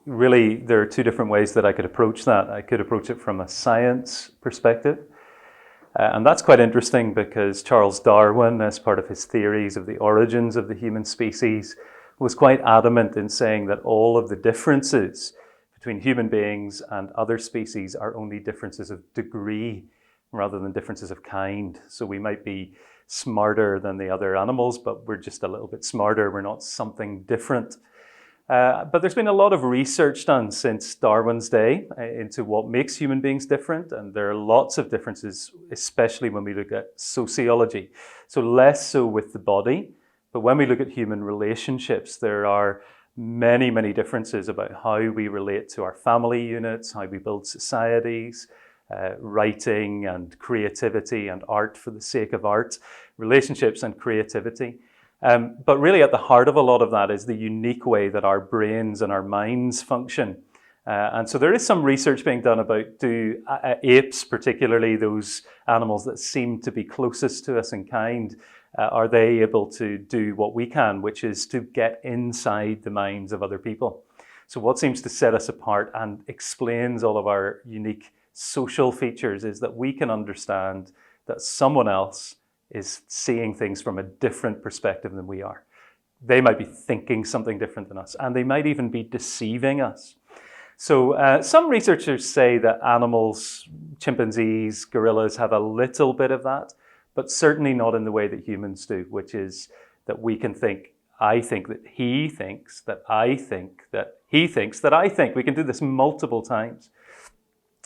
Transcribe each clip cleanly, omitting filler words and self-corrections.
really, there are two different ways that I could approach that. I could approach it from a science perspective. And that's quite interesting because Charles Darwin, as part of his theories of the origins of the human species, was quite adamant in saying that all of the differences between human beings and other species are only differences of degree rather than differences of kind. So we might be smarter than the other animals, but we're just a little bit smarter. We're not something different. But there's been a lot of research done since Darwin's day into what makes human beings different, and there are lots of differences, especially when we look at sociology. So less so with the body, but when we look at human relationships, there are many, many differences about how we relate to our family units, how we build societies, writing and creativity and art for the sake of art, relationships and creativity. But really at the heart of a lot of that is the unique way that our brains and our minds function. And so there is some research being done about do apes, particularly those animals that seem to be closest to us in kind, are they able to do what we can, which is to get inside the minds of other people? So what seems to set us apart and explains all of our unique social features is that we can understand that someone else is seeing things from a different perspective than we are. They might be thinking something different than us, and they might even be deceiving us. So some researchers say that animals, chimpanzees, gorillas have a little bit of that, but certainly not in the way that humans do, which is that we can think, I think that he thinks, that I think, that he thinks, that I think. We can do this multiple times.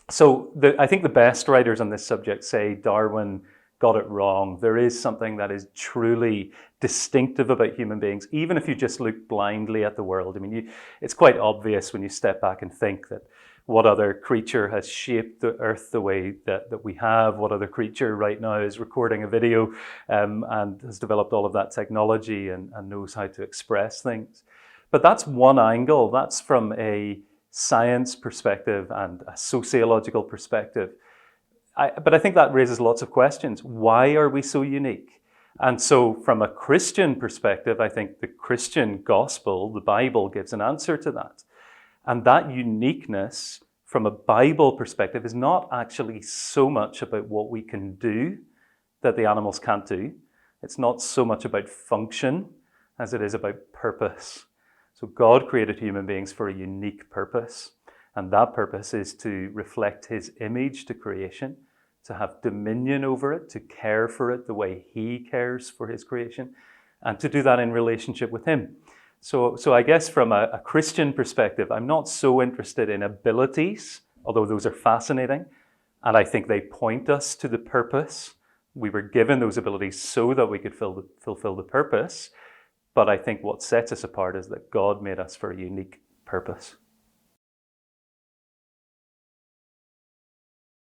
So I think the best writers on this subject say Darwin got it wrong. There is something that is truly distinctive about human beings, even if you just look blindly at the world. I mean, it's quite obvious when you step back and think that what other creature has shaped the earth the way that we have, what other creature right now is recording a video and has developed all of that technology and knows how to express things. But that's one angle. That's from a science perspective and a sociological perspective. But I think that raises lots of questions. Why are we so unique? And so from a Christian perspective, I think the Christian gospel, the Bible, gives an answer to that. And that uniqueness from a Bible perspective is not actually so much about what we can do that the animals can't do. It's not so much about function as it is about purpose. So God created human beings for a unique purpose. And that purpose is to reflect his image to creation, to have dominion over it, to care for it the way he cares for his creation, and to do that in relationship with him. So I guess from a Christian perspective, I'm not so interested in abilities, although those are fascinating. And I think they point us to the purpose. We were given those abilities so that we could fulfill the purpose. But I think what sets us apart is that God made us for a unique purpose.